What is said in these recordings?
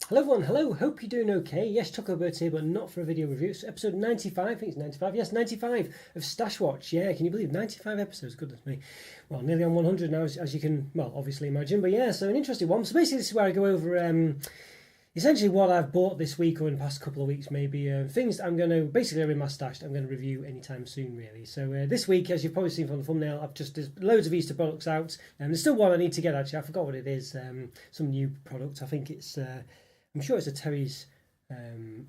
Hello everyone, hello, hope you're doing okay. Yes, Chocolo here, but not for a video review. It's episode 95, I think it's 95, yes, 95 of Stash Watch. Yeah, can you believe 95 episodes, goodness me. Well, nearly on 100 now, as you can, well, obviously imagine. But yeah, so an interesting one. So basically this is where I go over essentially what I've bought this week or in the past couple of weeks maybe. Things that I'm going to, basically are in my stash that I'm going to review anytime soon really. So this week, as you've probably seen from the thumbnail, there's loads of Easter products out. And there's still one I need to get actually, I forgot what it is. Some new product, I think it's... I'm sure it's a Terry's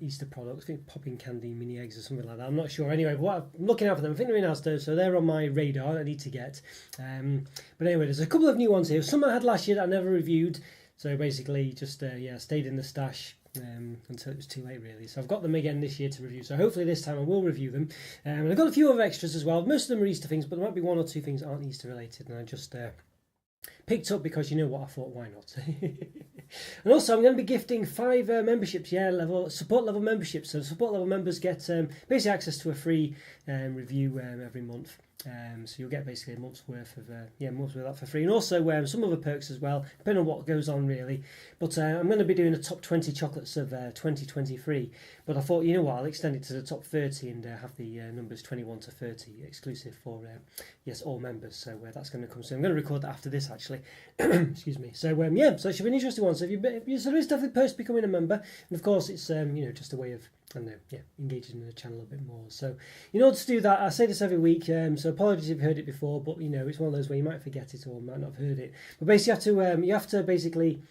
Easter product. I think popping candy mini eggs or something like that. I'm not sure. Anyway, what I'm looking out for them. I think they're in Asda, so they're on my radar. I need to get. But anyway, there's a couple of new ones here. Some I had last year that I never reviewed. So basically, just stayed in the stash until it was too late, really. So I've got them again this year to review. So hopefully this time I will review them. And I've got a few other extras as well. Most of them are Easter things, but there might be one or two things that aren't Easter related, and I just picked up because you know what, I thought why not. And also I'm going to be gifting 5 memberships, support level memberships. So support level members get basically access to a free review every month. So you'll get basically a month's worth of that for free, and also some other perks as well, depending on what goes on really. But I'm going to be doing the top 20 chocolates of 2023. But I thought, you know what, I'll extend it to the top 30 and have the numbers 21 to 30 exclusive for all members. So that's going to come soon. I'm going to record that after this actually. Excuse me. So so it should be an interesting one. So if you so it's definitely perks becoming a member, and of course it's just a way of engaging in the channel a bit more. So in order to do that, I say this every week, so apologies if you've heard it before, but it's one of those where you might forget it or might not have heard it. But basically you have to basically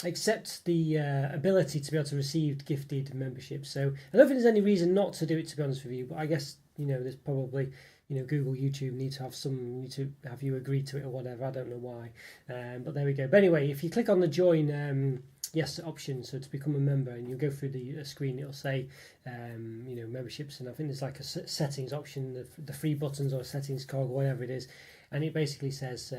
accept the ability to be able to receive gifted memberships. So I don't think there's any reason not to do it, to be honest with you, but I guess there's probably Google, YouTube need to have you agree to it or whatever. I don't know why, but there we go. But anyway, if you click on the join yes option, so to become a member, and you go through the screen, it'll say memberships, and I think there's like a settings option, the free buttons or settings cog or whatever it is, and it basically says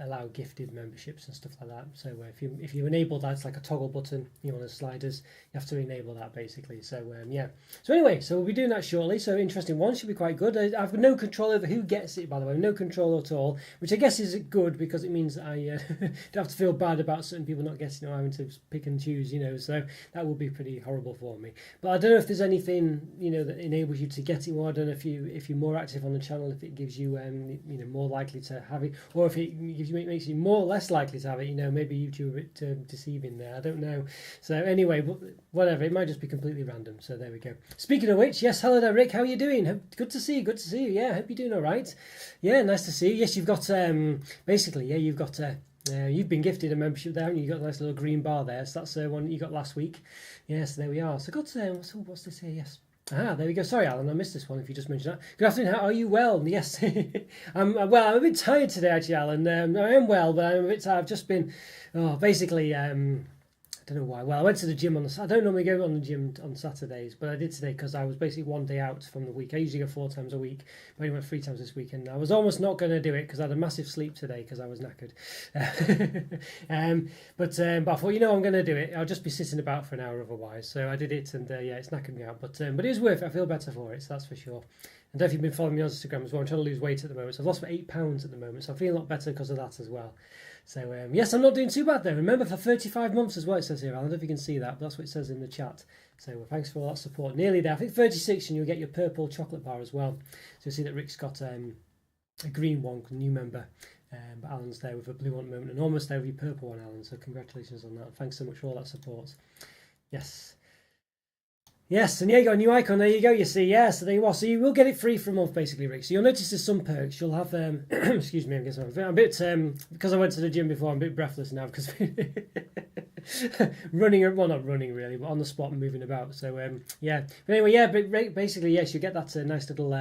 allow gifted memberships and stuff like that. So if you enable that, it's like a toggle button on the sliders, you have to enable that basically. So so anyway, so we'll be doing that shortly. So interesting one, should be quite good. I've no control over who gets it, by the way, no control at all, which I guess is good because it means that I don't have to feel bad about certain people not getting it or having to pick and choose, so that would be pretty horrible for me. But I don't know if there's anything that enables you to get it more. I don't know if you're more active on the channel, if it gives you more likely to have it, or if it makes you more or less likely to have it. Maybe YouTube a bit deceiving there, I don't know. So anyway, whatever, it might just be completely random. So there we go. Speaking of which, yes, hello there Rick, how are you doing? Good to see you. Yeah, hope you're doing all right. Yeah, nice to see you. Yes, you've got you've got you've been gifted a membership there, and you got a nice little green bar there. So that's one that you got last week. Yes, there we are. So got what's this here? Yes. There we go. Sorry, Alan, I missed this one if you just mentioned that. Good afternoon, how are you? Well, yes. I'm a bit tired today, actually, Alan. I am well, but I'm a bit tired. I've just been, basically, I don't know why. Well, I went to the gym I don't normally go on the gym on Saturdays, but I did today because I was basically one day out from the week. I usually go 4 times a week, but I only went 3 times this weekend. I was almost not going to do it because I had a massive sleep today because I was knackered. But I thought, I'm going to do it. I'll just be sitting about for an hour otherwise. So I did it, and it's knackered me out. But it was worth it. I feel better for it, so that's for sure. And if you've been following me on Instagram as well, I'm trying to lose weight at the moment. So I've lost about 8 pounds at the moment, so I feel a lot better because of that as well. So yes, I'm not doing too bad there. Remember, for 35 months as well, it says here. I don't know if you can see that, but that's what it says in the chat. So thanks for all that support. Nearly there. I think 36, and you'll get your purple chocolate bar as well. So you'll see that Rick's got a green one, new member. But Alan's there with a blue one at the moment, and almost there with your purple one, Alan. So congratulations on that. Thanks so much for all that support. Yes. Yes, and you got a new icon. There you go. You see, yeah. So there you are. So you will get it free for a month, basically, Rick. So you'll notice there's some perks. You'll have, excuse me, I'm a bit because I went to the gym before. I'm a bit breathless now because not running really, but on the spot and moving about. So yeah. But anyway, yeah. But basically, yes, you get that nice little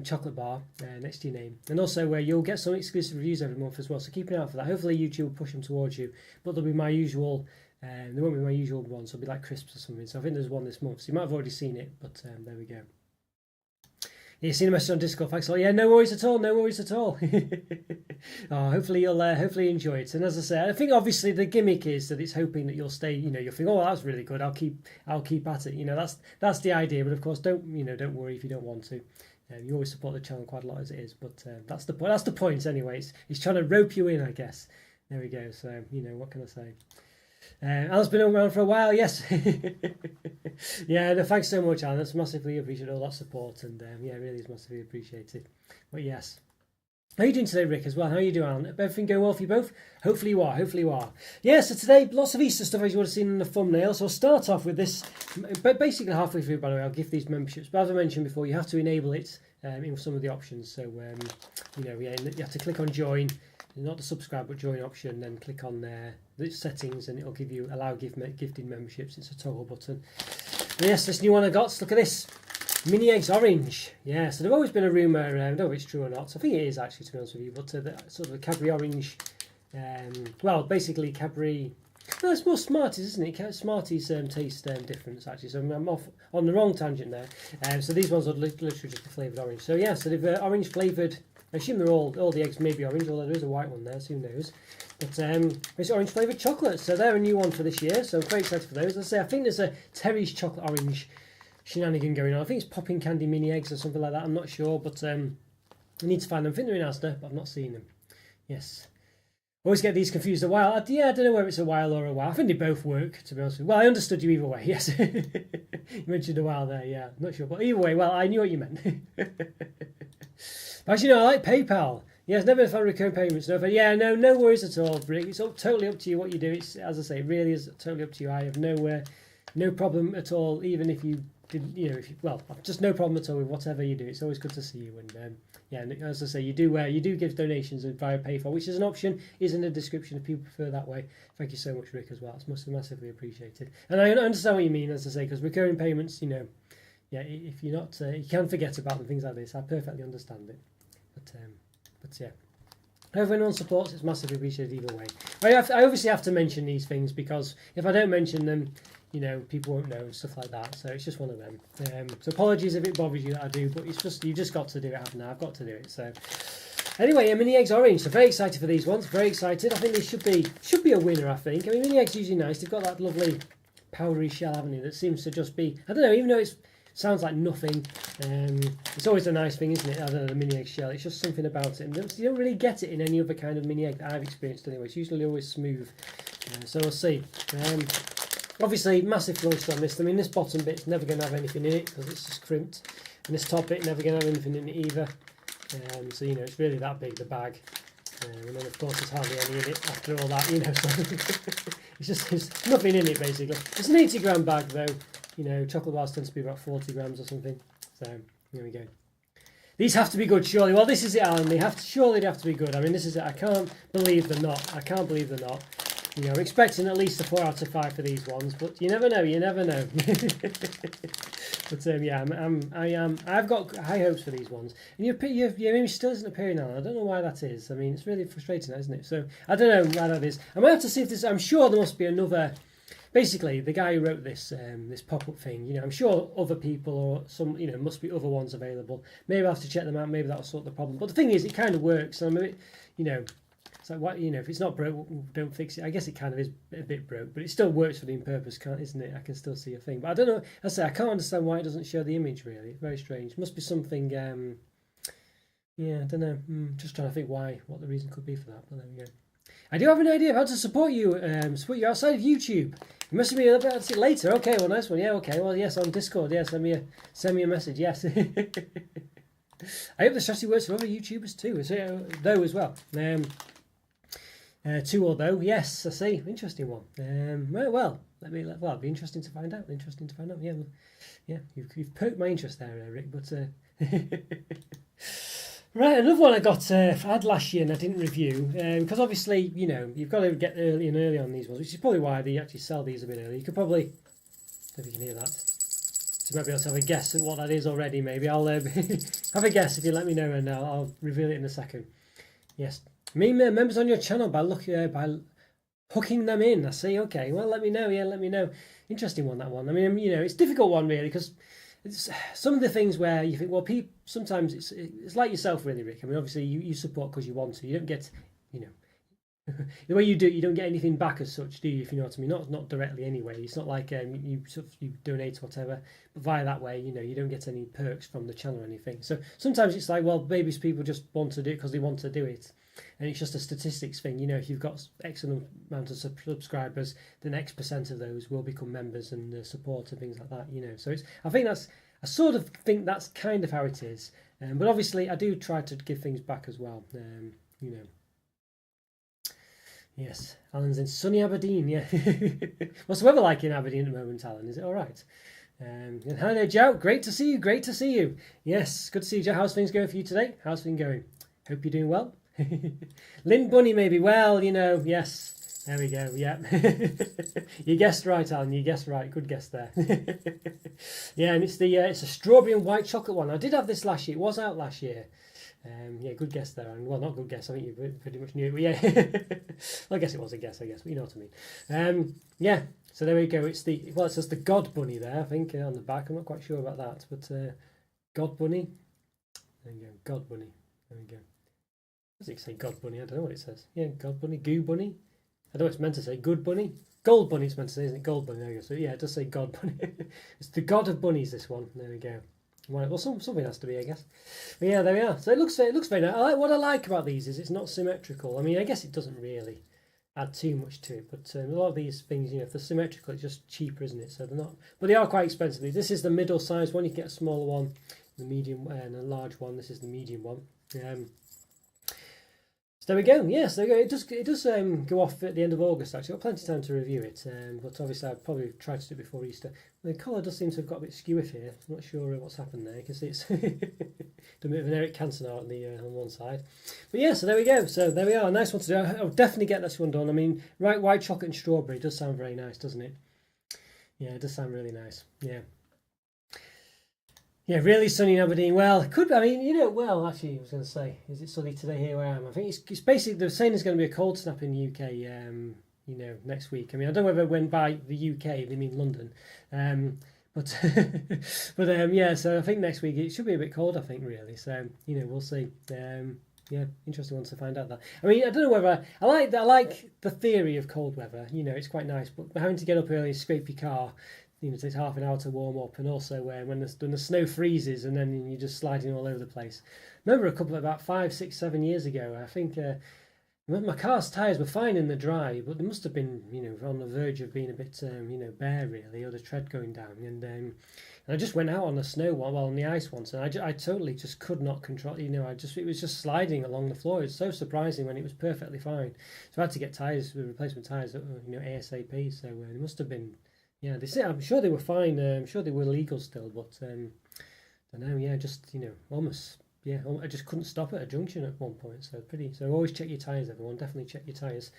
chocolate bar next to your name, and also you'll get some exclusive reviews every month as well. So keep an eye out for that. Hopefully, YouTube will push them towards you. But there'll be my usual. There won't be my usual ones, so it'll be like crisps or something. So I think there's one this month. So you might have already seen it, but there we go. Yeah, you've seen a message on Discord. Thanks a lot. Yeah, no worries at all. No worries at all. Hopefully you'll enjoy it. And as I say, I think obviously the gimmick is that it's hoping that you'll stay. You'll think, oh, that's really good. I'll keep at it. That's the idea. But of course, don't worry if you don't want to. You always support the channel quite a lot as it is, but that's the point. That's the point, anyways. He's trying to rope you in, I guess. There we go. So what can I say? Alan's been around for a while, yes. Yeah, no, thanks so much, Alan. That's massively appreciated, all that support, and yeah, it really is massively appreciated. But yes. How are you doing today, Rick, as well? How are you doing, Alan? Everything going well for you both? Hopefully you are, hopefully you are. Yeah, so today, lots of Easter stuff, as you would have seen in the thumbnail. So I'll start off with this, but basically halfway through, by the way, I'll give these memberships. But as I mentioned before, you have to enable it in some of the options. So, you know, yeah, you have to click on join, not the subscribe, but join option, then click on the settings, and it'll give you allow gifting memberships. It's a toggle button. And yes, this new one I got, look at this. Mini eggs orange, yeah. So there's always been a rumour, I don't know if it's true or not. So I think it is actually, to be honest with you. But the sort of the Cadbury orange, well, basically Cadbury. No, it's more Smarties, isn't it? Smarties taste different actually. So I'm off on the wrong tangent there. So these ones are literally just the flavoured orange. So yeah, so they've orange flavoured. I assume they're all the eggs may be orange, although there is a white one there, so who knows. But it's orange flavoured chocolate. So they're a new one for this year. So I'm very excited for those. Let's say I think there's a Terry's chocolate orange shenanigan going on. I think it's popping candy mini eggs or something like that. I'm not sure, but I need to find them. I think they're in Asda, but I've not seen them. Yes. Always get these confused a while. Yeah, I don't know whether it's a while or a while. I think they both work, to be honest with you. Well, I understood you either way, yes. You mentioned a while there, yeah. I'm not sure, but either way, well, I knew what you meant. But actually, no, I like PayPal. Yes, never found recurring payments. No worries at all, Rick. It's totally up to you what you do. It's, as I say, it really is totally up to you. I have no problem at all, even if you didn't, you know, just no problem at all with whatever you do. It's always good to see you, and yeah, and as I say, you do give donations via PayPal, which is an option, is in the description if people prefer that way. Thank you so much, Rick, as well. It's massively appreciated, and I understand what you mean, as I say, because recurring payments, you know, yeah, if you're not, you can forget about them, things like this. I perfectly understand it, but yeah. However anyone supports, it's massively appreciated either way. I obviously have to mention these things, because if I don't mention them, you know, people won't know and stuff like that. So it's just one of them. So apologies if it bothers you that I do, but it's just, you've just got to do it, haven't I? I've got to do it. So anyway, mini eggs orange. So very excited for these ones. Very excited. I think they should be a winner. I think. I mean, mini eggs are usually nice. They've got that lovely powdery shell, haven't they? That seems to just be, I don't know. Even though it sounds like nothing, it's always a nice thing, isn't it? I don't know, the mini egg shell. It's just something about it, and you don't really get it in any other kind of mini egg that I've experienced anyway. It's usually always smooth. So we'll see. Obviously, massive flush on this. I mean, this bottom bit's never going to have anything in it because it's just crimped. And this top bit never going to have anything in it either. So, you know, it's really that big, the bag. And then, of course, there's hardly any in it after all that, you know. So there's nothing in it, basically. It's an 80-gram bag, though. You know, chocolate bars tend to be about 40 grams or something. So, here we go. These have to be good, surely. Well, this is it, Alan. Surely they have to be good. I mean, this is it. I can't believe they're not. I can't believe they're not. You know, I'm expecting at least a 4 out of 5 for these ones, but you never know. You never know. But yeah, I've got high hopes for these ones. And your image still isn't appearing now. I don't know why that is. I mean, it's really frustrating, isn't it? So I don't know why that is. I might have to see if this. I'm sure there must be another. Basically, the guy who wrote this this pop-up thing, you know, I'm sure other people or some, you know, must be other ones available. Maybe I'll have to check them out. Maybe that'll sort the problem. But the thing is, it kind of works. And I'm a bit, you know. It's like, what, you know, if it's not broke, don't fix it. I guess it kind of is a bit broke, but it still works for the purpose, isn't it? I can still see a thing. But I don't know, I say, I can't understand why it doesn't show the image, really. It's very strange. Must be something, yeah, I don't know. Just trying to think what the reason could be for that. But there we go. I do have an idea of how to support you outside of YouTube. You must be a little bit later. Okay, well, nice one. Yeah, okay. Well, yes, on Discord. Yeah, send me a message. Yes. I hope the strategy works for other YouTubers too. So, though as well. 2 although, yes, I see. Interesting one. Well, it'll be interesting to find out. Yeah, you've perked my interest there, Rick. But right, another one I had last year and I didn't review because obviously, you know, you've got to get early on these ones, which is probably why they actually sell these a bit early. You could probably, if you can hear that, so you might be able to have a guess at what that is already. Maybe I'll have a guess if you let me know, and I'll reveal it in a second. Yes. Members on your channel by hooking them in. I see. Okay. Well, let me know. Yeah, let me know. Interesting one, that one. I mean, you know, it's a difficult one really because it's some of the things where you think, well, sometimes it's like yourself, really, Rick. I mean, obviously you support because you want to. You don't get, you know, the way you do, you don't get anything back as such, do you? If you know what I mean. Not directly anyway. It's not like you donate or whatever, but via that way, you know, you don't get any perks from the channel or anything. So sometimes it's like, well, maybe people just want to do it because they want to do it. and it's just a statistics thing. You know, if you've got X amount of subscribers, then X percent of those will become members and support and things like that. You know, so it's, I sort of think that's kind of how it is. But obviously, I do try to give things back as well. You know. Yes, Alan's in sunny Aberdeen. Yeah. What's the weather like in Aberdeen at the moment, Alan? Is it all right? And hi there, Joe. Great to see you. Great to see you. Yes, good to see you, Joe. How's things going for you today? How's things going? Hope you're doing well. Lynn Bunny, maybe. Well, you know, yes. There we go. Yeah. You guessed right, Alan. You guessed right. Good guess there. Yeah, and it's a strawberry and white chocolate one. I did have this last year. It was out last year. Yeah, good guess there. And well, not good guess. I think you pretty much knew it. But yeah, well, I guess it was a guess. I guess, but you know what I mean. Yeah. So there we go. It says the God Bunny there. I think on the back. I'm not quite sure about that, but God Bunny. There we go. God Bunny. There we go. Does it say God Bunny? I don't know what it says. Yeah, God Bunny, Goo Bunny. I don't know what it's meant to say. Good Bunny, Gold Bunny. It's meant to say, isn't it? Gold Bunny. There we go. So yeah, it does say God Bunny. It's the God of Bunnies. This one. There we go. Well, something has to be, I guess. But yeah, there we are. So it looks very nice. What I like about these is it's not symmetrical. I mean, I guess it doesn't really add too much to it, but a lot of these things, you know, if they're symmetrical, it's just cheaper, isn't it? So they're not, but they are quite expensive. This is the middle-sized one. You can get a smaller one, the medium, and a large one. This is the medium one. So there we go. Yes, there we go. It does go off at the end of August. Actually, I've got plenty of time to review it. But obviously, I'd probably try to do it before Easter. The colour does seem to have got a bit skewy here. I'm not sure what's happened there. You can see it's done a bit of an Eric Cantona on the on one side. But yeah, so there we go. So there we are. A nice one to do. I'll definitely get this one done. I mean, right, white chocolate and strawberry does sound very nice, doesn't it? Yeah, it does sound really nice. Yeah. Yeah, really sunny in Aberdeen. Well, it could. I mean, you know. Well, actually, I was going to say, is it sunny today here where I am? I think it's basically they're saying there's going to be a cold snap in the UK. You know, next week. I mean, I don't know whether when by the UK they mean London, but yeah. So I think next week it should be a bit cold. I think really. So you know, we'll see. Yeah, interesting one to find out that. I mean, I don't know whether I like the theory of cold weather. You know, it's quite nice, but having to get up early and scrape your car. You know, it takes half an hour to warm up, and also when the snow freezes and then you're just sliding all over the place. I remember about 5, 6, 7 years ago, I think my car's tyres were fine in the dry, but they must have been, you know, on the verge of being a bit, you know, bare really, or the tread going down. And I just went out on the snow on the ice once, and I totally just could not control. You know, it was just sliding along the floor. It's so surprising when it was perfectly fine. So I had to get replacement tyres, you know, ASAP. So it must have been. Yeah, they say I'm sure they were fine. I'm sure they were legal still, but I don't know. Yeah, just you know, almost. Yeah, I just couldn't stop at a junction at one point. So always check your tyres, everyone. Definitely check your tyres.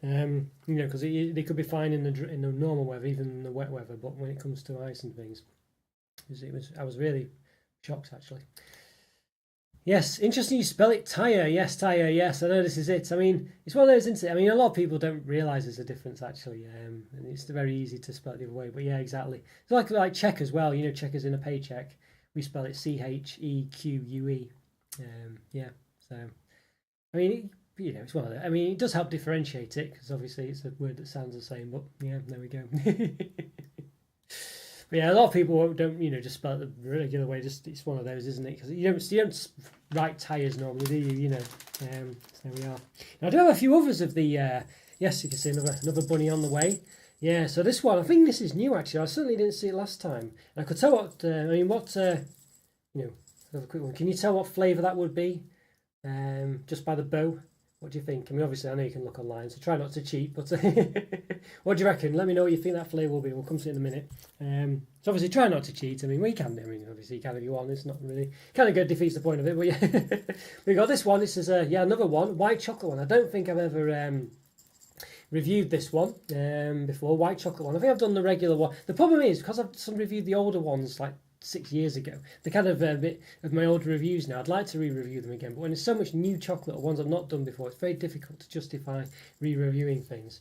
You know, because they could be fine in the normal weather, even in the wet weather. But when it comes to ice and things, I was really shocked actually. Yes, interesting you spell it tyre. Yes, tyre. Yes, I know this is it. I mean, it's one of those, isn't it? I mean, a lot of people don't realise there's a difference actually, and it's very easy to spell it the other way. But yeah, exactly. It's like check as well. You know, check as in a paycheck. We spell it CHEQUE. Yeah. So, I mean, you know, it's one of the. I mean, it does help differentiate it because obviously it's a word that sounds the same. But yeah, there we go. But yeah, a lot of people don't, you know, just spell it the regular way. Just it's one of those, isn't it? Because you don't write tyres normally, do you? You know. So there we are. Now I do have a few others of the. Yes, you can see another bunny on the way. Yeah. So this one, I think this is new actually. I certainly didn't see it last time. And I could tell what. You know, have a quick one. Can you tell what flavour that would be? Just by the bow. What do you think? I mean, obviously, I know you can look online, so try not to cheat. But what do you reckon? Let me know what you think that flavour will be. We'll come to it in a minute. So obviously, try not to cheat. I mean, you can. I mean, obviously, you can if you want. It's not really kind of good. Defeats the point of it. But yeah, we got this one. This is another one, white chocolate one. I don't think I've ever reviewed this one before. White chocolate one. I think I've done the regular one. The problem is because I've reviewed the older ones like 6 years ago. They're kind of a bit of my old reviews now. I'd like to re-review them again, but when there's so much new chocolate or ones I've not done before, it's very difficult to justify re-reviewing things.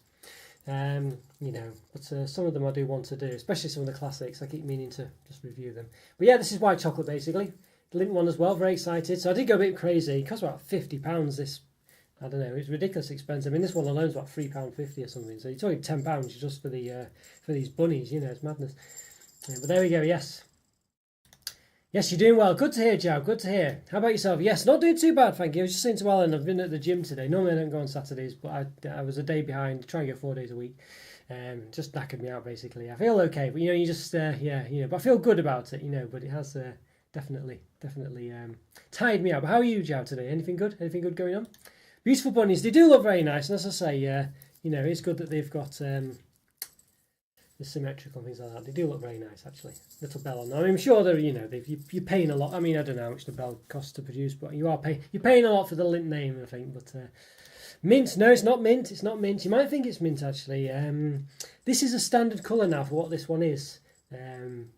You know, but some of them I do want to do, especially some of the classics. I keep meaning to just review them. But yeah, this is white chocolate basically. The Lindt one as well. Very excited. So I did go a bit crazy. It cost about £50. This, I don't know. It's ridiculously expensive. I mean, this one alone is about £3.50 or something. So you're talking £10 just for these bunnies. You know, it's madness. Yeah, but there we go. Yes. Yes, you're doing well. Good to hear, Joe. Good to hear. How about yourself? Yes, not doing too bad, thank you. I was just saying to Alan, I've been at the gym today. Normally I don't go on Saturdays, but I was a day behind. Try and go 4 days a week. Just knackered me out basically. I feel okay, but you just yeah, but I feel good about it, But it has definitely tired me out. But how are you, Joe, today? Anything good? Anything good going on? Beautiful bunnies. They do look very nice, and as I say, it's good that they've got the symmetrical and things like that. They do look very nice, actually. Little bell on them. I mean, I'm sure they're, you're paying a lot. I mean, I don't know how much the bell costs to produce, but you're paying a lot for the lint name, I think. But mint, no, it's not mint. It's not mint. You might think it's mint, actually. This is a standard colour now for what this one is. But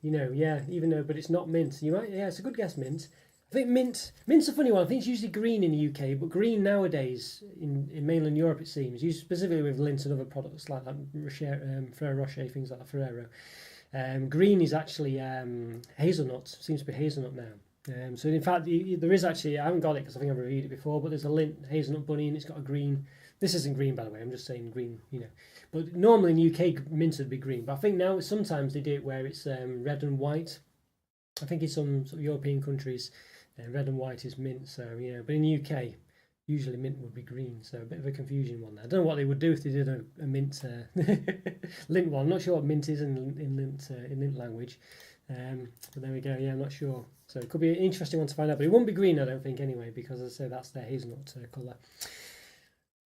it's not mint. It's a good guess, mint. I think mint's a funny one. I think it's usually green in the UK, but green nowadays in mainland Europe, it seems, used specifically with lint and other products like that, Ferrero Rocher, things like that, Ferrero. Green is actually hazelnut. Seems to be hazelnut now. So in fact, there is actually, I haven't got it because I think I've reviewed it before, but there's a lint hazelnut bunny and it's got a green. This isn't green, by the way. I'm just saying green, But normally in the UK, mint would be green. But I think now sometimes they do it where it's red and white. I think in some sort of European countries, red and white is mint. So but in the UK, usually mint would be green. So a bit of a confusion one there. I don't know what they would do if they did a mint lint one. I'm not sure what mint is in lint language. But there we go. Yeah, I'm not sure. So it could be an interesting one to find out. But it won't be green, I don't think, anyway, because as I say, that's their hazelnut colour.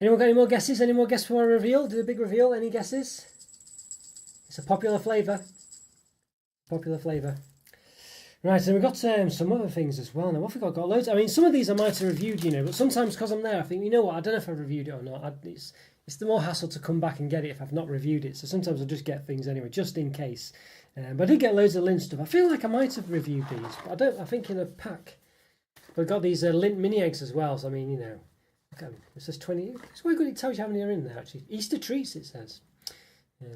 Anyone got any more guesses? Any more guesses for a reveal? Do a big reveal? Any guesses? It's a popular flavour. Popular flavour. Right, and we've got some other things as well. Now, what have we got? Loads. I mean, some of these I might have reviewed, but sometimes because I'm there, I think, what? I don't know if I've reviewed it or not. It's the more hassle to come back and get it if I've not reviewed it. So sometimes I'll just get things anyway, just in case. But I did get loads of lint stuff. I feel like I might have reviewed these, but I think in a pack. But I've got these lint mini eggs as well. So I mean, it says 20. It's quite good. It tells you how many are in there actually. Easter treats, it says.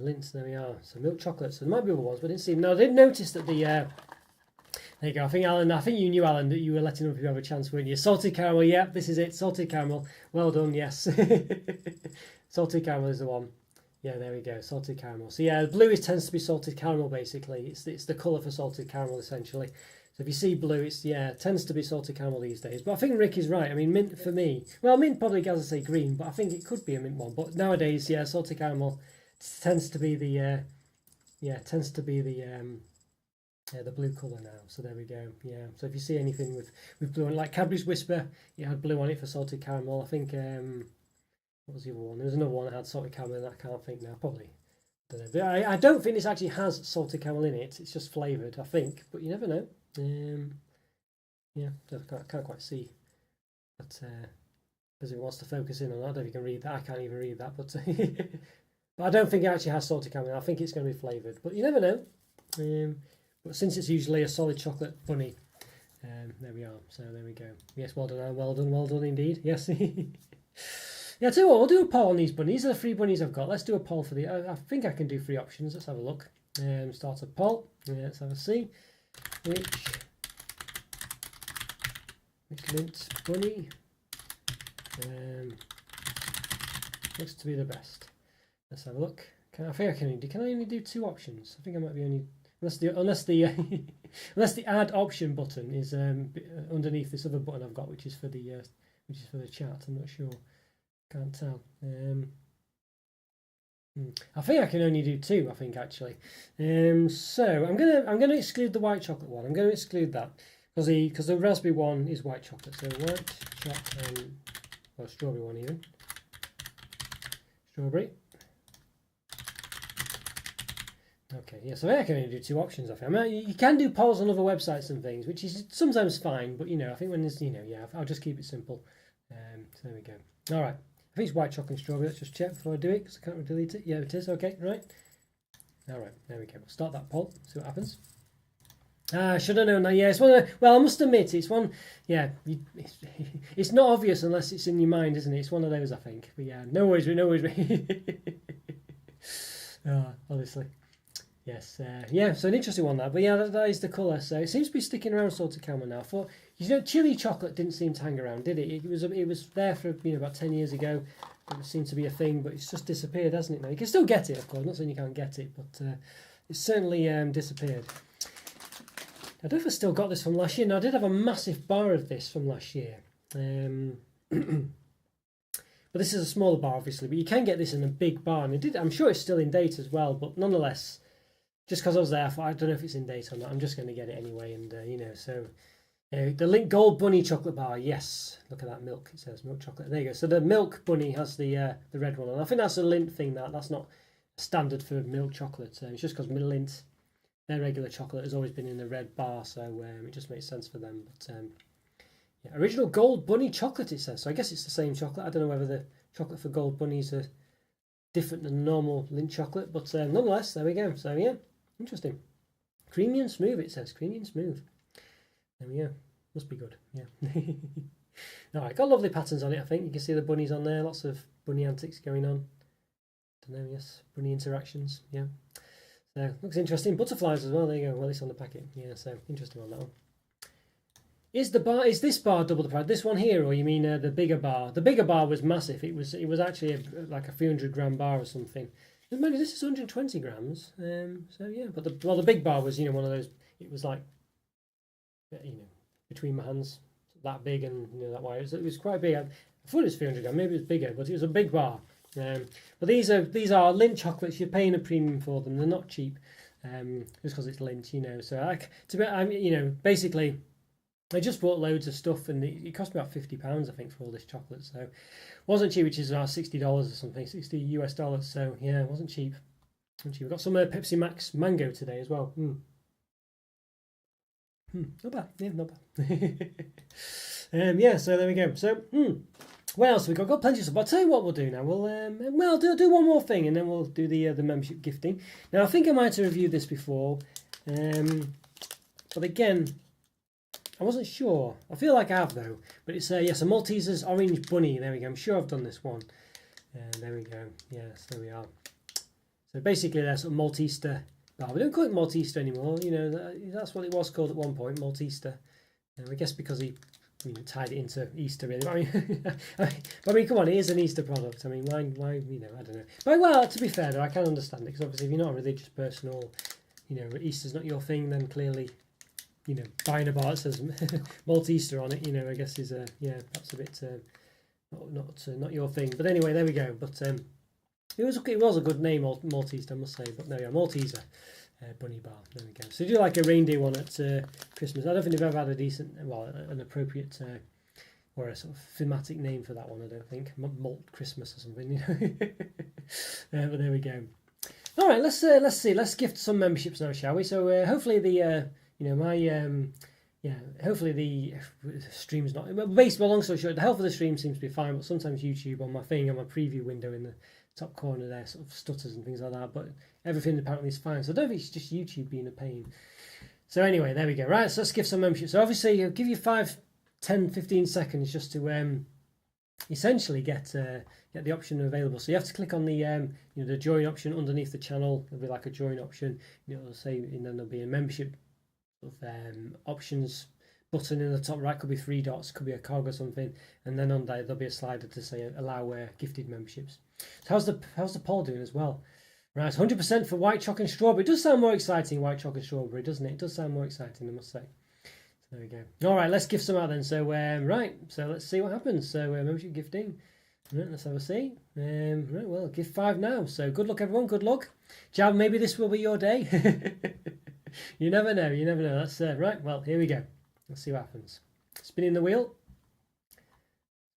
Lints. There we are. So milk chocolate. So there might be other ones, but I didn't see them. Now I did notice that the. There you go. I think you knew, Alan, that you were letting other people have a chance, weren't you? Salted caramel. Yeah, this is it. Salted caramel. Well done. Yes. Salted caramel is the one. Yeah, there we go. Salted caramel. So yeah, blue tends to be salted caramel. Basically, it's the colour for salted caramel essentially. So if you see blue, it tends to be salted caramel these days. But I think Rick is right. I mean, mint for me. Well, mint probably, as I say, green, but I think it could be a mint one. But nowadays, yeah, salted caramel tends to be the blue colour now. So there we go. Yeah. So if you see anything with blue on, like Cadbury's Whisper, it had blue on it for salted caramel. I think what was the other one? There was another one that had salted caramel and I can't think now. Probably. Don't know. But I don't think this actually has salted caramel in it. It's just flavoured, I think. But you never know. I can't quite see. But because it wants to focus in on that. I don't know if you can read that. I can't even read that. But but I don't think it actually has salted caramel. I think it's going to be flavoured. But you never know. But since it's usually a solid chocolate bunny, there we are. So there we go. Yes, well done, well done indeed. Yes. Yeah, tell you what, we'll do a poll on these bunnies. These are the 3 bunnies I've got. Let's do a poll for I think I can do 3 options. Let's have a look. Start a poll. Let's have a see. Which lint bunny looks to be the best? Let's have a look. Can I only do 2 options? I think I might be only. Unless the add option button is underneath this other button I've got, which is for the chat. I'm not sure. Can't tell. I think I can only do 2. I think actually. So I'm gonna exclude the white chocolate one. I'm going to exclude that because the raspberry one is white chocolate. So white chocolate or strawberry one even. Strawberry. Okay, yeah, so I can only do 2 options, I think. I mean, you can do polls on other websites and things, which is sometimes fine, but, I think when there's, I'll just keep it simple. So there we go. All right, I think it's white chocolate and strawberry. Let's just check before I do it, because I can't delete it. Yeah, it is, okay, right. All right, there we go. We'll start that poll, see what happens. Should I know now? Yeah, it's one of the, well, I must admit, it's one, yeah, it's not obvious unless it's in your mind, isn't it? It's one of those, I think. But yeah, no worries. Honestly. Yes, so an interesting one that, but yeah, that is the colour. So it seems to be sticking around salted caramel now. For chili chocolate didn't seem to hang around, did it? It was there for about 10 years ago. It seemed to be a thing, but it's just disappeared, hasn't it? Now you can still get it, of course. I'm not saying you can't get it, but it's certainly disappeared. I don't know if I still got this from last year. No, I did have a massive bar of this from last year. But this is a smaller bar, obviously. But you can get this in a big bar, and I'm sure it's still in date as well. But nonetheless, just because I was there, I thought, I don't know if it's in date or not. I'm just going to get it anyway, and you know, so the Link Gold Bunny chocolate bar. Yes, look at that milk. It says milk chocolate. There you go. So the milk bunny has the red one on. I think that's a Lindt thing. That's not standard for milk chocolate. It's just because Lindt, their regular chocolate has always been in the red bar, so it just makes sense for them. But yeah, original Gold Bunny chocolate, it says. So I guess it's the same chocolate. I don't know whether the chocolate for Gold Bunnies are different than normal Lindt chocolate, but nonetheless, there we go. So yeah, interesting. Creamy and smooth, it says. Creamy and smooth. There we go. Must be good. Yeah. All right, got lovely patterns on it, I think. You can see the bunnies on there. Lots of bunny antics going on. Don't know, yes. Bunny interactions, yeah. So, looks interesting. Butterflies as well. There you go. Well, it's on the packet. Yeah, so interesting on that one. Is this bar double the price? This one here, or you mean the bigger bar? The bigger bar was massive. It was actually like a 300-gram bar or something. Maybe this is 120 grams. So yeah, but the big bar was, you know, one of those. It was like, you know, between my hands, that big, and you know that wide. It was quite big. I thought it was 300 grams. Maybe it was bigger, but it was a big bar. But these are Lindt chocolates. You're paying a premium for them. They're not cheap, just because it's Lindt, you know. So you know, basically, I just bought loads of stuff, and it cost me about £50, I think, for all this chocolate. So it wasn't cheap, which is about $60 or something, $60 US. So yeah, it wasn't cheap. We've got some Pepsi Max mango today as well. Not bad. Yeah, not bad. Yeah, so there we go. So, what else have we got? Got plenty of stuff. I'll tell you what we'll do now. We'll do one more thing, and then we'll do the membership gifting. Now, I think I might have reviewed this before, but again, I wasn't sure. I feel like I have though. But it's yes, a Malteser's Orange Bunny. There we go. I'm sure I've done this one. There we go. Yes, there we are. So basically, that's a Malteser. We don't call it Malteser anymore. You know, that's what it was called at one point, Malteser. I guess because he tied it into Easter, really. I mean, come on, it is an Easter product. I mean, why, you know, I don't know. But well, to be fair, though, I can understand it, because obviously if you're not a religious person, or, you know, Easter's not your thing, then clearly, you know, buying a bar that says Malteser on it, you know, I guess is perhaps a bit not your thing. But anyway, there we go. But it was a good name, Malteser, I must say. But there we are, Malteser Bunny Bar. There we go. So do like a reindeer one at Christmas. I don't think they've ever had a decent, an appropriate or a sort of thematic name for that one. I don't think Malt Christmas or something. You know. But there we go. All right, let's see. Let's gift some memberships now, shall we? So hopefully the hopefully the stream's not. Basically, long story short, the health of the stream seems to be fine, but sometimes YouTube on my preview window in the top corner there sort of stutters and things like that, but everything apparently is fine. So I don't think it's just YouTube being a pain. So anyway, there we go. Right, so let's give some membership. So obviously, I'll give you 5, 10, 15 seconds just to essentially get the option available. So you have to click on the the join option underneath the channel. There'll be like a join option. It'll say, and then there'll be a membership options button in the top right. Could be 3 dots, could be a cog or something, and then on there there'll be a slider to say allow gifted memberships. So how's the poll doing as well? Right, 100% for white chocolate and strawberry. It does sound more exciting, white chocolate and strawberry, doesn't it? It does sound more exciting, I must say. So there we go. All right, let's gift some out then. So right, so let's see what happens. So membership gifting. Right, let's have a see. Right, well, gift 5 now. So good luck, everyone. Good luck. Jab, maybe this will be your day. You never know. You never know. That's right. Well, here we go. Let's see what happens. Spinning the wheel.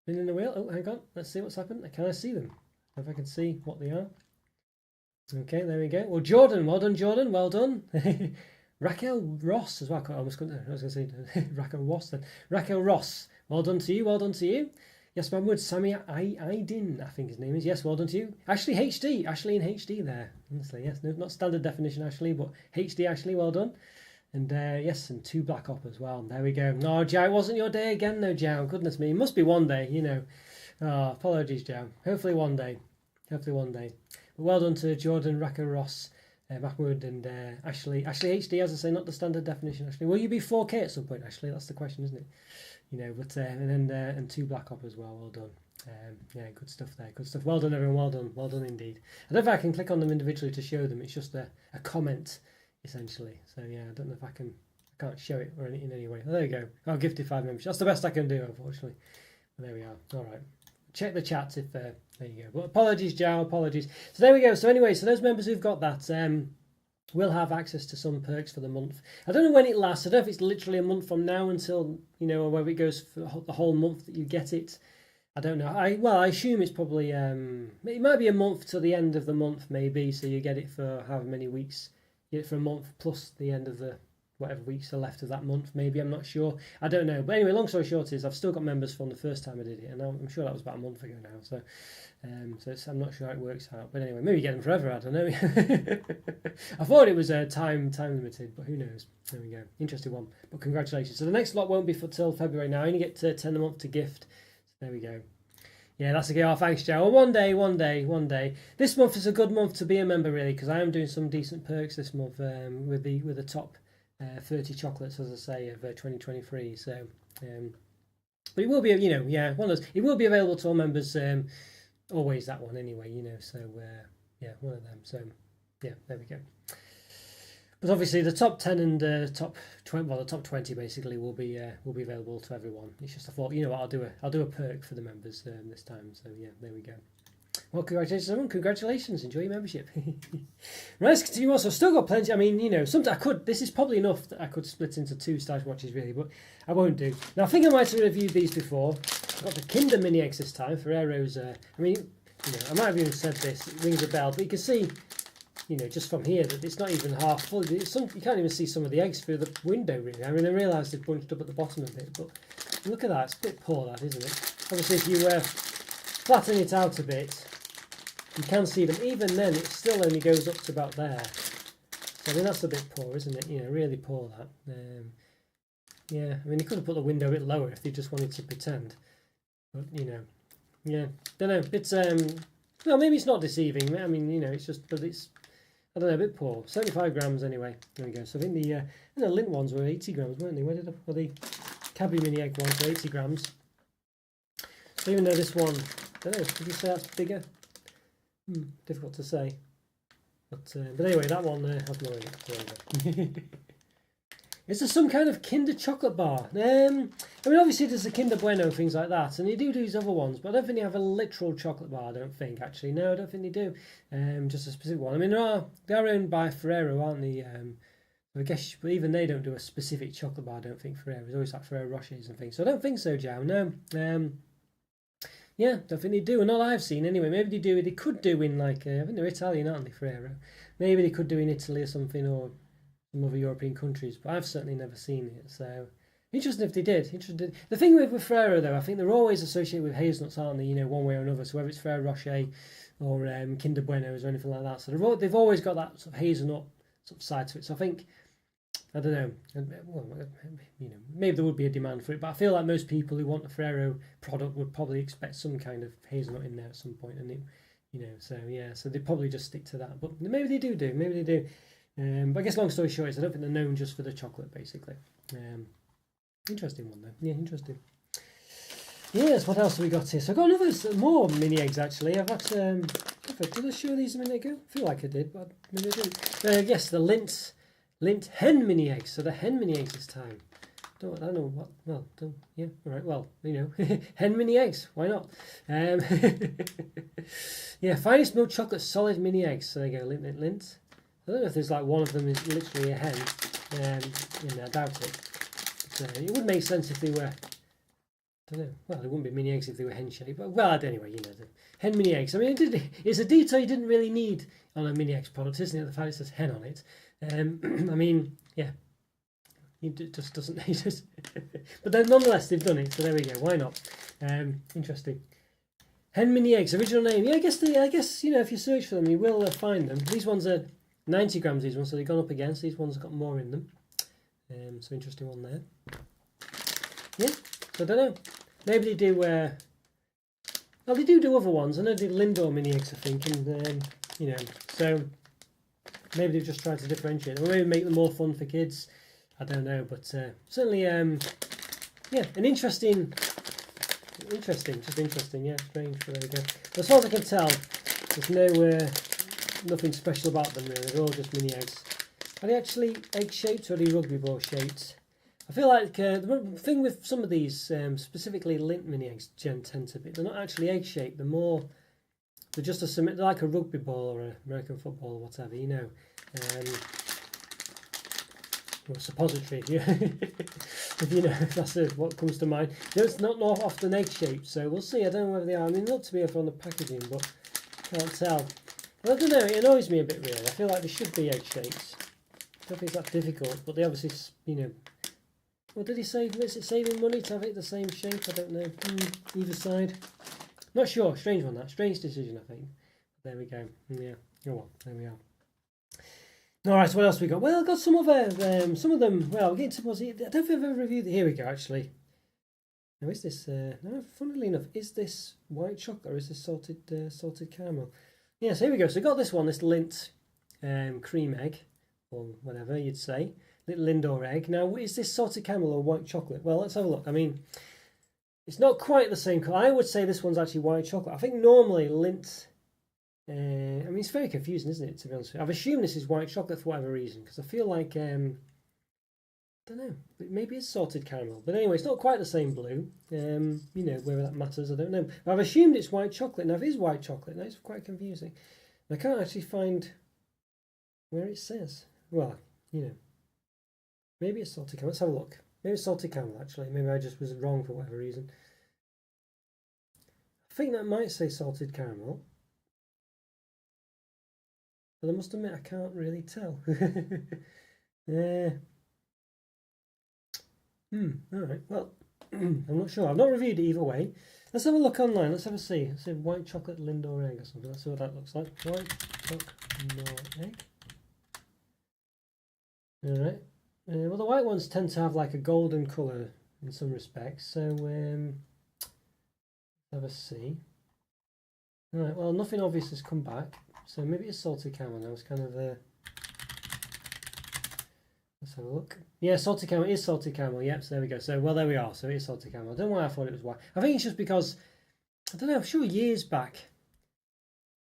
Spinning the wheel. Oh, hang on. Let's see what's happened. Can I see them? If I can see what they are. Okay, there we go. Well, Jordan, well done, Jordan. Well done. Raquel Ross as well. I was going to say Raquel Ross then. Raquel Ross. Well done to you. Well done to you. Yes, Mahmoud Sami Aydin, I think his name is. Yes, well done to you. Ashley HD. Ashley in HD there. Honestly, yes. No, not standard definition Ashley, but HD Ashley. Well done. And yes, and 2 Black Op as well. There we go. No, Jow, it wasn't your day again, no, Jow. Goodness me. It must be one day, you know. Oh, apologies, Jow. Hopefully one day. Hopefully one day. But well done to Jordan, Raquel Ross, Mahmoud, and Ashley. Ashley HD, as I say, not the standard definition, Ashley. Will you be 4K at some point, Ashley? That's the question, isn't it? You know, but and 2 Black Op as well. Well done. Yeah, good stuff there. Good stuff. Well done, everyone. Well done. Well done indeed. I don't know if I can click on them individually to show them. It's just a comment, essentially. So yeah, I don't know if I can can't show it or in any way. Oh, there you go. Oh, gifted 5 membership. That's the best I can do, unfortunately. But there we are. All right. Check the chat if there you go. But apologies, Joe. Apologies. So there we go. So anyway, so those members who've got that will have access to some perks for the month. I don't know when it lasts. I don't know if it's literally a month from now until, you know, or whether it goes for the whole month that you get it. I don't know. I assume it's probably it might be a month till the end of the month maybe. So you get it for however many weeks. You get it for a month plus the end of the whatever weeks are left of that month, maybe. I'm not sure. I don't know. But anyway, long story short is I've still got members from the first time I did it, and I'm sure that was about a month ago now. So, I'm not sure how it works out. But anyway, maybe you get them forever. I don't know. I thought it was time limited, but who knows? There we go. Interesting one. But congratulations. So the next lot won't be for till February now. I only get 10 a month to gift. So there we go. Yeah, that's a good. Oh, thanks, Joe. Well, one day. This month is a good month to be a member, really, because I am doing some decent perks this month with the top 30 chocolates, as I say, of 2023. So, but it will be, you know, yeah, one of those. It will be available to all members. Always that one, anyway, you know. So, yeah, one of them. So, yeah, there we go. But obviously, the top 10 and top 20, well, the top 20 basically will be available to everyone. It's just I thought, you know what, I'll do a perk for the members this time. So yeah, there we go. Well, congratulations, everyone. Congratulations. Enjoy your membership. Right, let's continue on. So I've still got plenty. I mean, you know, this is probably enough that I could split into 2 Stash Watches, really, but I won't do. Now, I think I might have reviewed these before. I've got the Kinder Mini Eggs this time, Ferrero's. I mean, you know, I might have even said this. It rings a bell, but you can see, you know, just from here that it's not even half full. You can't even see some of the eggs through the window, really. I mean, I realise they've bunched up at the bottom a bit, but look at that. It's a bit poor, that, isn't it? Obviously, if you flatten it out a bit, you can see them. Even then, it still only goes up to about there. So, I mean, that's a bit poor, isn't it? You know, really poor, that. Yeah, I mean, they could have put the window a bit lower if they just wanted to pretend. But, you know, yeah. Don't know. It's, well, maybe it's not deceiving. I mean, you know, it's just, but it's, I don't know, a bit poor. 75 grams anyway. There we go. So I think the Lindt ones were 80 grams, weren't they? Where did the Cadbury Mini Egg ones were 80 grams. So even though this one, I don't know, did you say that's bigger? Difficult to say. But anyway, that one has more in it. Is there some kind of Kinder chocolate bar? I mean, obviously there's the Kinder Bueno, things like that, and they do these other ones, but I don't think they have a literal chocolate bar, I don't think, actually. No, I don't think they do. Just a specific one. I mean, they are owned by Ferrero, aren't they? I guess, but even they don't do a specific chocolate bar, I don't think, Ferrero. There's always like Ferrero Rochers and things. So I don't think so, Joe, no. Yeah, don't think they do, and all I've seen anyway. Maybe they do. They could do in like I think they're Italian, aren't they, Ferrero? Maybe they could do in Italy or something, or some other European countries. But I've certainly never seen it. So interesting if they did. Interesting. The thing with Ferrero though, I think they're always associated with hazelnuts, aren't they? You know, one way or another. So whether it's Ferrero Rocher or Kinder Buenos or anything like that. So they've always got that sort of hazelnut sort of side to it. So I think, I don't know, well, you know, maybe there would be a demand for it, but I feel like most people who want a Ferrero product would probably expect some kind of hazelnut in there at some point, and it, you know, so yeah, so they probably just stick to that. But maybe they do, maybe they do. But I guess long story short is I don't think they're known just for the chocolate, basically. Interesting one though. Yeah, interesting. Yes, what else have we got here? So I've got more mini eggs actually. I've got did I show these a minute ago? I feel like I did, but maybe I didn't. Yes, the Lindt hen mini eggs. So the hen mini eggs this time. I don't know what. Well, yeah, all right. Well, you know, hen mini eggs. Why not? Yeah, finest milk chocolate solid mini eggs. So there you go, Lindt. I don't know if there's like one of them is literally a hen. I doubt it. But, it would make sense if they were. I don't know. Well, there wouldn't be mini eggs if they were hen shaped. But well, anyway, you know, the hen mini eggs. I mean, it's a detail you didn't really need on a mini eggs product, isn't it? The fact it says hen on it. I mean, yeah, it just doesn't. But then, nonetheless, they've done it. So there we go. Why not? Interesting. Hen mini eggs, original name. Yeah, I guess you know, if you search for them, you will find them. These ones are 90 grams. These ones, so they've gone up again. So these ones have got more in them. So interesting one there. Yeah. So I don't know. Maybe they do. Well, they do other ones. I know they do Lindor mini eggs, I think, and you know, so. Maybe they've just tried to differentiate, or maybe make them more fun for kids. I don't know, but certainly, yeah, an interesting, just interesting, yeah, strange. But there we go. But as far as I can tell, there's nothing special about them really. They're all just mini eggs. Are they actually egg-shaped or are they rugby ball-shaped? I feel like the thing with some of these, specifically Lindt mini eggs, tend to be, they're not actually egg-shaped. They're just they're like a rugby ball or an American football or whatever, you know. Or suppository, yeah. If you know, that's what comes to mind. It's not often egg-shaped, so we'll see. I don't know whether they are. I mean, they look to be on the packaging, but can't tell. Well, I don't know. It annoys me a bit, really. I feel like they should be egg-shaped. I don't think it's that difficult, but they obviously, you know. Well, did he say? Is it saving money to have it the same shape? I don't know. Either side. Not sure. Strange one, that. Strange decision, I think. There we go. Yeah. Oh well. There we are. Alright, so what else we got? Well, I've got some other, some of them, well, we're getting towards the, I don't think I've ever reviewed, here we go, actually. Now, is this, no, funnily enough, is this white chocolate or is this salted caramel? Yes, here we go. So I got this one, this Lindt cream egg, or whatever you'd say, little Lindor egg. Now, is this salted caramel or white chocolate? Well, let's have a look. I mean, it's not quite the same colour. I would say this one's actually white chocolate. I think normally Lindt, I mean, it's very confusing, isn't it, to be honest with you? I've assumed this is white chocolate for whatever reason, because I feel like, I don't know, maybe it's salted caramel. But anyway, it's not quite the same blue. You know, whether that matters, I don't know. But I've assumed it's white chocolate. Now, if it is white chocolate, now it's quite confusing. And I can't actually find where it says. Well, you know, maybe it's salted caramel. Let's have a look. Maybe it's salted caramel, actually. Maybe I just was wrong for whatever reason. I think that might say salted caramel. But I must admit, I can't really tell. Alright, well, I'm not sure. I've not reviewed it either way. Let's have a look online. Let's have a see. Let's say white chocolate Lindor egg or something. Let's see what that looks like. White chocolate Lindor egg. Alright. Well, the white ones tend to have like a golden colour in some respects. So, let's have a see. Alright, well, nothing obvious has come back. So maybe it's salted caramel now. It's kind of let's have a look. Yeah, salted caramel is salted caramel. Yep, so there we go. So, well, there we are. So it is salted caramel. I don't know why I thought it was white. I think it's just because, I don't know, I'm sure years back,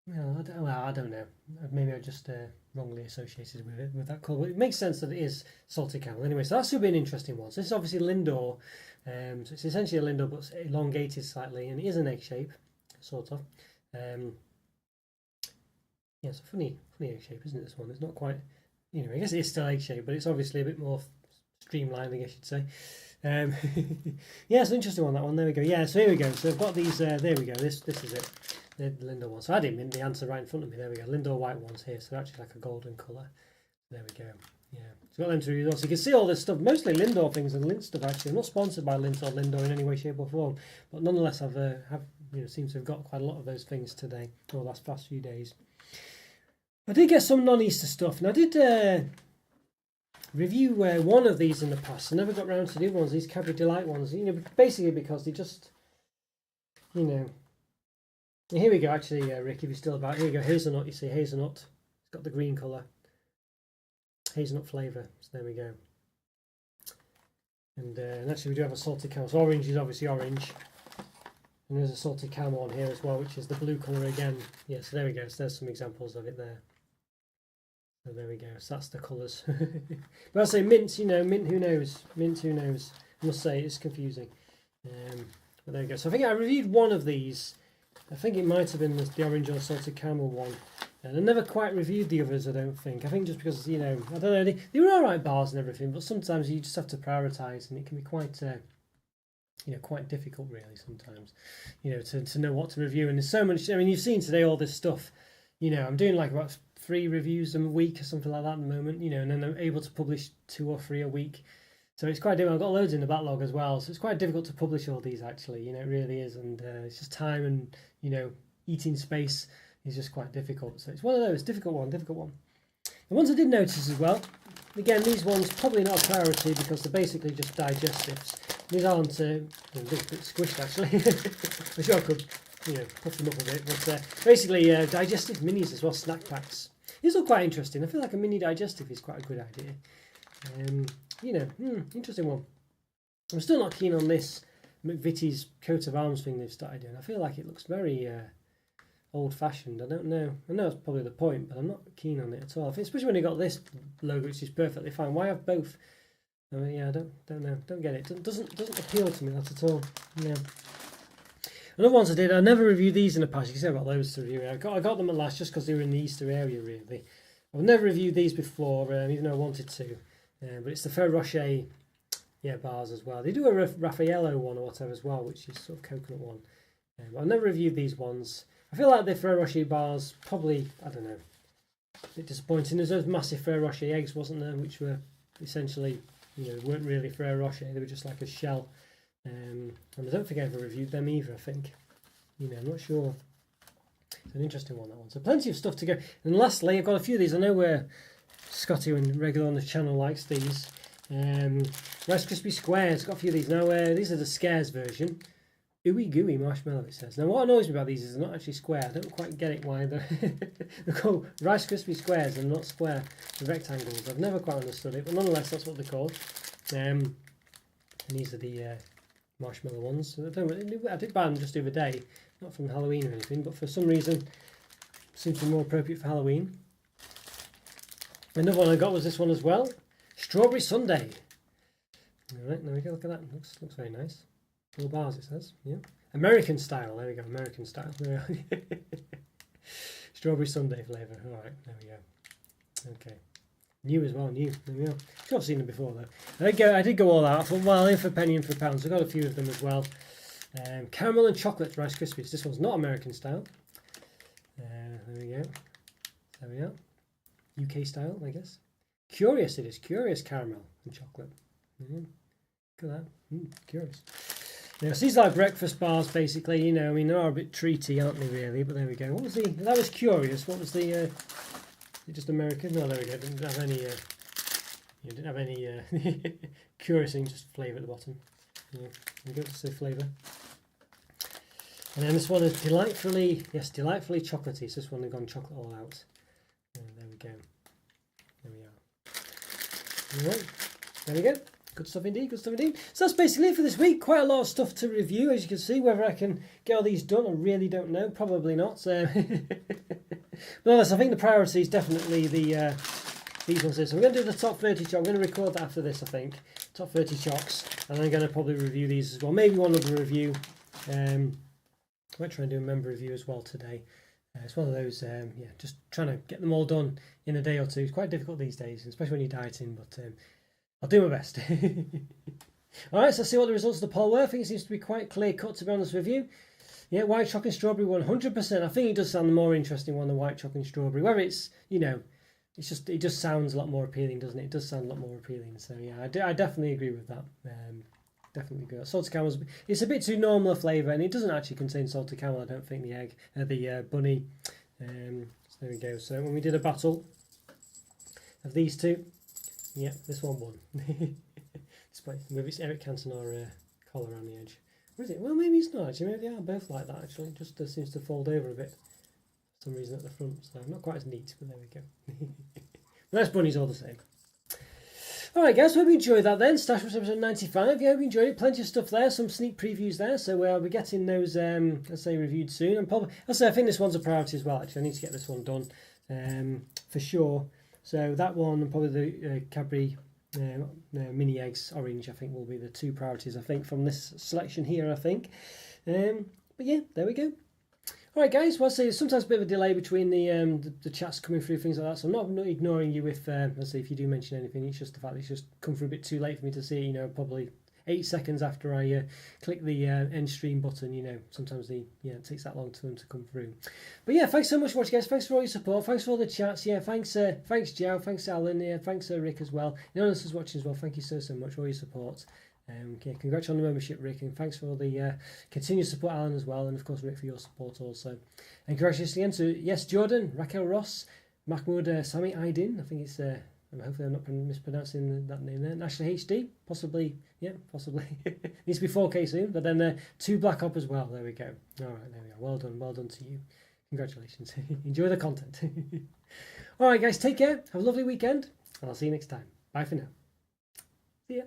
well, I don't know. Maybe I just wrongly associated with it, with that colour. But it makes sense that it is salted caramel. Anyway, so that should be an interesting one. So this is obviously Lindor. So it's essentially a Lindor, but elongated slightly, and it is an egg shape, sort of. Yeah, it's a funny egg shape, isn't it, this one? It's not quite, you know, I guess it is still egg shape, but it's obviously a bit more streamlined, I guess you'd say. Yeah, it's an interesting one, that one. There we go. Yeah, so here we go. So I've got these, there we go. This is it, the Lindor one. So I didn't mint the answer right in front of me. There we go. Lindor white ones here. So they're actually like a golden colour. There we go. Yeah. So got them to read. So you can see all this stuff, mostly Lindor things and Lindt stuff, actually. I'm not sponsored by Lindt or Lindor in any way, shape or form. But nonetheless, I've you know, seem to have got quite a lot of those things today, or the past few days. I did get some non-Easter stuff, and I did review one of these in the past. I never got around to the other ones, these Cadbury Delight ones, you know, basically because they just, you know. Here we go, actually, Rick, if you're still about. Here we go, hazelnut, you see, hazelnut. It's got the green colour. Hazelnut flavour, so there we go. And actually we do have a salted caramel. So orange is obviously orange. And there's a salted caramel on here as well, which is the blue colour again. Yeah, so there we go. So there's some examples of it there. So there we go. So that's the colours. But I say mint, you know, mint, who knows? Mint, who knows? I must say, it's confusing. But there we go. So I think I reviewed one of these. I think it might have been the orange or salted caramel one. And I never quite reviewed the others, I don't think. I think just because, you know, I don't know, they were alright bars and everything, but sometimes you just have to prioritise, and it can be quite, you know, quite difficult really sometimes, you know, to know what to review. And there's so much, I mean, you've seen today all this stuff, you know, I'm doing like about 3 reviews a week or something like that at the moment, you know, and then I'm able to publish 2 or 3 a week. So it's quite difficult. I've got loads in the backlog as well, so it's quite difficult to publish all these actually, you know, it really is. And it's just time and, you know, eating space is just quite difficult. So it's one of those, difficult one. The ones I did notice as well, again, these ones probably not a priority because they're basically just digestives. These aren't a bit squished actually. I'm sure I could, you know, puff them up a bit, but basically digestive minis as well, snack packs. These are quite interesting. I feel like a mini digestive is quite a good idea. You know, interesting one. I'm still not keen on this McVitie's coat of arms thing they've started doing. I feel like it looks very old-fashioned. I don't know. I know it's probably the point, but I'm not keen on it at all. I think, especially when you got this logo, which is perfectly fine. Why have both? I mean, yeah, I don't know. Don't get it. Doesn't appeal to me that at all. Yeah. Another ones I did. I never reviewed these in the past. You can see I've got loads to review. I got them at last just because they were in the Easter area. Really, I've never reviewed these before, even though I wanted to. But it's the Ferrero Rocher, bars as well. They do a Raffaello one or whatever as well, which is sort of coconut one. I've never reviewed these ones. I feel like the Ferrero Rocher bars probably, I don't know, a bit disappointing. There's those massive Ferrero Rocher eggs, wasn't there, which were essentially, weren't really Ferrero Rocher. They were just like a shell. And I don't think I ever reviewed them either, I think. I'm not sure. It's an interesting one, that one. So plenty of stuff to go. And lastly, I've got a few of these. I know where Scotty, when regular on the channel, likes these. Rice Krispie Squares. Got a few of these. Now, these are the Scares version. Ooey gooey marshmallow, it says. Now, what annoys me about these is they're not actually square. I don't quite get it why they're called Rice Krispie Squares and not square, the rectangles. I've never quite understood it, but nonetheless, that's what they're called. And these are the marshmallow ones. I did buy them just the other day, not from Halloween or anything, but for some reason, seems to be more appropriate for Halloween. Another one I got was this one as well. Strawberry Sundae. Alright, there we go, look at that. Looks very nice. Little bars, it says. Yeah. American style. There we go. American style. There we go. Strawberry Sundae flavour. Alright, there we go. Okay. New as well, new. There we go. Sure, I've seen them before though. I did go all out. I thought, well, in for a penny, in for a pound. So I got a few of them as well. Caramel and chocolate Rice Krispies. This one's not American style. There we go. There we are. UK style, I guess. Curious it is. Curious caramel and chocolate. Look at that. Curious. Now, so these are like breakfast bars, basically. They are a bit treaty, aren't they, really? But there we go. What was that was Curious. What was the, just American? No, there we go. Didn't have any, Curious thing, just flavour at the bottom. Yeah, there we go, to say flavour. And then this one is delightfully chocolatey. So this one, they've gone chocolate all out. There we go. There we are. Alright, there we go. Good stuff indeed, good stuff indeed. So that's basically it for this week. Quite a lot of stuff to review, as you can see. Whether I can get all these done, I really don't know. Probably not. So, but nonetheless, I think the priority is definitely these ones here. So we're going to do the top 30 chocs. I'm going to record that after this, I think. Top 30 chocs. And I'm going to probably review these as well. Maybe one other review. I might try and do a member review as well today. It's one of those, just trying to get them all done in a day or two. It's quite difficult these days, especially when you're dieting, but I'll do my best. Alright, so let's see what the results of the poll were. I think it seems to be quite clear cut, to be honest with you. Yeah, white chocolate and strawberry 100%. I think it does sound the more interesting one, the white chocolate and strawberry. Whether it's, it just sounds a lot more appealing, doesn't it? It does sound a lot more appealing. So yeah, I definitely agree with that. Definitely good. Salted caramel, it's a bit too normal a flavour, and it doesn't actually contain salted caramel, I don't think, the bunny. So there we go. So when we did a battle of these two, yeah, this one won. Despite with its Eric Cantona collar on the edge. Or is it? Well, maybe it's not actually. Maybe they are both like that actually. It just seems to fold over a bit for some reason at the front. So not quite as neat, but there we go. Nice bunnies all the same. Alright guys, hope you enjoyed that then. Stash Watch episode 95. Yeah, hope you enjoyed it. Plenty of stuff there, some sneak previews there. So I'll be getting those, let's say, reviewed soon. And probably, I think this one's a priority as well. Actually, I need to get this one done for sure. So that one and probably the Cadbury mini eggs orange, I think, will be the two priorities. I think from this selection here. I think. But yeah, there we go. Alright guys, well, I say sometimes a bit of a delay between the chats coming through, things like that, so I'm not ignoring you if, let's say, if you do mention anything. It's just the fact that it's just come through a bit too late for me to see, probably 8 seconds after I click the end stream button, sometimes it takes that long for them to come through. But yeah, thanks so much for watching guys, thanks for all your support, thanks for all the chats, yeah, thanks Joe, thanks Alan, yeah, thanks Rick as well, anyone else who's watching as well, thank you so much for all your support. Congrats on the membership, Rick, and thanks for all the continued support, Alan, as well, and of course Rick for your support also. And congratulations again to Jordan, Raquel Ross, Mahmoud Sami Aydin, I think it's hopefully I'm not mispronouncing that name there. Ashley HD, possibly, needs to be 4K soon, but then 2 Black Op as well. There we go. Alright, there we go. Well done to you. Congratulations. Enjoy the content. Alright guys, take care, have a lovely weekend, and I'll see you next time. Bye for now. See ya.